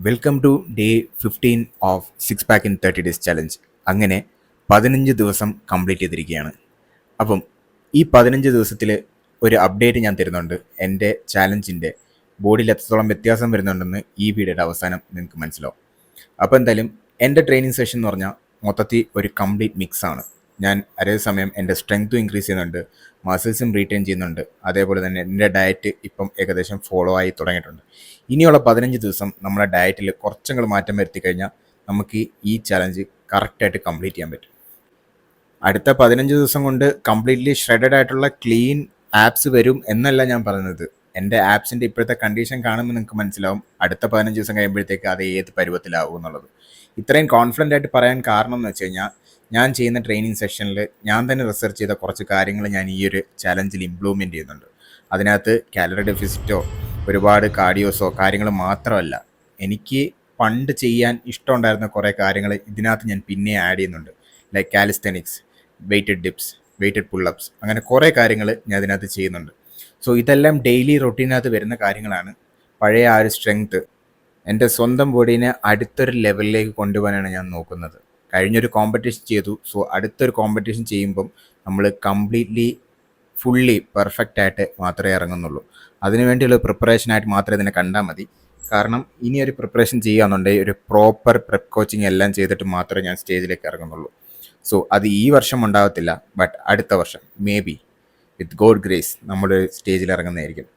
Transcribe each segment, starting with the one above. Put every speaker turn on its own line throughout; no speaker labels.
Welcome to day 15 of 6 pack in 30 days challenge. അങ്ങനെ 15 ദിവസം complete ചെയ്തിരിക്കുകയാണ്. അപ്പം ഈ 15 ദിവസത്തിൽ ഒരു അപ്ഡേറ്റ് ഞാൻ തരുന്നുണ്ട്. എൻ്റെ ചാലഞ്ചിൻ്റെ ബോഡിയിൽ എത്രത്തോളം വ്യത്യാസം വരുന്നുണ്ടെന്ന് ഈ വീഡിയോയുടെ അവസാനം നിങ്ങൾക്ക് മനസ്സിലാവും. അപ്പോൾ എന്തായാലും എൻ്റെ ട്രെയിനിങ് സെഷൻ എന്ന് പറഞ്ഞാൽ മൊത്തത്തിൽ ഒരു കംപ്ലീറ്റ് മിക്സാണ്. ഞാൻ അതേ സമയം എൻ്റെ സ്ട്രെങ്ത്തും ഇൻക്രീസ് ചെയ്യുന്നുണ്ട്, മസിൽസും റീറ്റെയിൻ ചെയ്യുന്നുണ്ട്. അതേപോലെ തന്നെ എൻ്റെ ഡയറ്റ് ഇപ്പം ഏകദേശം ഫോളോ ആയി തുടങ്ങിയിട്ടുണ്ട്. ഇനിയുള്ള 15 ദിവസം നമ്മുടെ ഡയറ്റിൽ കുറച്ചെങ്കിലും മാറ്റം വരുത്തി കഴിഞ്ഞാൽ നമുക്ക് ഈ ചലഞ്ച് കറക്റ്റായിട്ട് കംപ്ലീറ്റ് ചെയ്യാൻ പറ്റും. അടുത്ത 15 ദിവസം കൊണ്ട് കംപ്ലീറ്റ്ലി ഷ്രെഡഡ് ആയിട്ടുള്ള ക്ലീൻ ആപ്സ് വരും എന്നല്ല ഞാൻ പറയുന്നത്. എൻ്റെ ആപ്സിൻ്റെ ഇപ്പോഴത്തെ കണ്ടീഷൻ കാണുമ്പോൾ നിങ്ങൾക്ക് മനസ്സിലാവും അടുത്ത 15 ദിവസം കഴിയുമ്പോഴത്തേക്ക് അത് ഏത് പരുവത്തിലാവും എന്നുള്ളത്. ഇത്രയും കോൺഫിഡൻ്റ് ആയിട്ട് പറയാൻ കാരണം എന്ന് വെച്ച് കഴിഞ്ഞാൽ ഞാൻ ചെയ്യുന്ന ട്രെയിനിങ് സെഷനിൽ ഞാൻ തന്നെ റിസർച്ച് ചെയ്ത കുറച്ച് കാര്യങ്ങൾ ഞാൻ ഈ ഒരു ചലഞ്ചിൽ ഇംപ്ലിമെൻറ്റ് ചെയ്യുന്നുണ്ട്. അതിനകത്ത് കാലറി ഡെഫിസിറ്റോ ഒരുപാട് കാർഡിയോസോ കാര്യങ്ങൾ മാത്രമല്ല, എനിക്ക് പണ്ട് ചെയ്യാൻ ഇഷ്ടമുണ്ടായിരുന്ന കുറേ കാര്യങ്ങൾ ഇതിനകത്ത് ഞാൻ പിന്നെ ആഡ് ചെയ്യുന്നുണ്ട്. Like calisthenics, weighted dips, weighted pull-ups, അങ്ങനെ കുറേ കാര്യങ്ങൾ ഞാൻ ഇതിനകത്ത് ചെയ്യുന്നുണ്ട്. സോ ഇതെല്ലാം ഡെയിലി റൊട്ടീനകത്ത് വരുന്ന കാര്യങ്ങളാണ്. പഴയ ആ ഒരു സ്ട്രെങ്ത്ത് എൻ്റെ സ്വന്തം ബോഡീനെ അടുത്തൊരു ലെവലിലേക്ക് കൊണ്ടുപോകാനാണ് ഞാൻ നോക്കുന്നത്. കഴിഞ്ഞൊരു കോമ്പറ്റീഷൻ ചെയ്തു, സോ അടുത്തൊരു കോമ്പറ്റീഷൻ ചെയ്യുമ്പം നമ്മൾ കംപ്ലീറ്റ്ലി ഫുള്ളി പെർഫെക്റ്റ് ആയിട്ട് മാത്രമേ ഇറങ്ങുന്നുള്ളൂ. അതിനുവേണ്ടിയുള്ള പ്രിപ്പറേഷനായിട്ട് മാത്രമേ ഇതിനെ കണ്ടാൽ മതി. കാരണം ഇനി ഒരു പ്രിപ്പറേഷൻ ചെയ്യുകയെന്നുണ്ടെങ്കിൽ ഒരു പ്രോപ്പർ പ്രെപ്പ് കോച്ചിങ് എല്ലാം ചെയ്തിട്ട് മാത്രമേ ഞാൻ സ്റ്റേജിലേക്ക് ഇറങ്ങുന്നുള്ളൂ. സോ അത് ഈ വർഷം ഉണ്ടാകത്തില്ല, ബട്ട് അടുത്ത വർഷം may be with God grace നമ്മൾ സ്റ്റേജിൽ ഇറങ്ങുന്നതായിരിക്കും.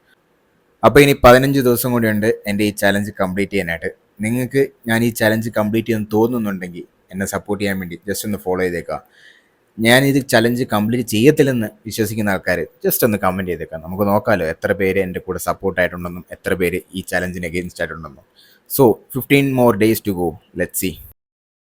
അപ്പോൾ ഇനി 15 ദിവസം കൂടിയുണ്ട് എൻ്റെ ഈ ചലഞ്ച് കംപ്ലീറ്റ് ചെയ്യാനായിട്ട്. നിങ്ങൾക്ക് ഞാൻ ഈ ചലഞ്ച് കംപ്ലീറ്റ് ചെയ്യുമെന്ന് തോന്നുന്നുണ്ടെങ്കിൽ എന്നെ സപ്പോർട്ട് ചെയ്യാൻ വേണ്ടി ജസ്റ്റ് ഒന്ന് ഫോളോ ചെയ്തേക്കുക. ഞാനിത് ചലഞ്ച് കംപ്ലീറ്റ് ചെയ്യത്തില്ലെന്ന് വിശ്വസിക്കുന്ന ആൾക്കാർ ജസ്റ്റ് ഒന്ന് കമൻറ്റ് ചെയ്തേക്കാം. നമുക്ക് നോക്കാമല്ലോ എത്ര പേര് എൻ്റെ കൂടെ സപ്പോർട്ടായിട്ടുണ്ടെന്നും എത്ര പേര് ഈ ചലഞ്ചിന് എഗെയിൻസ്റ്റ് ആയിട്ടുണ്ടെന്നും. So 15 more days to go. Let's see.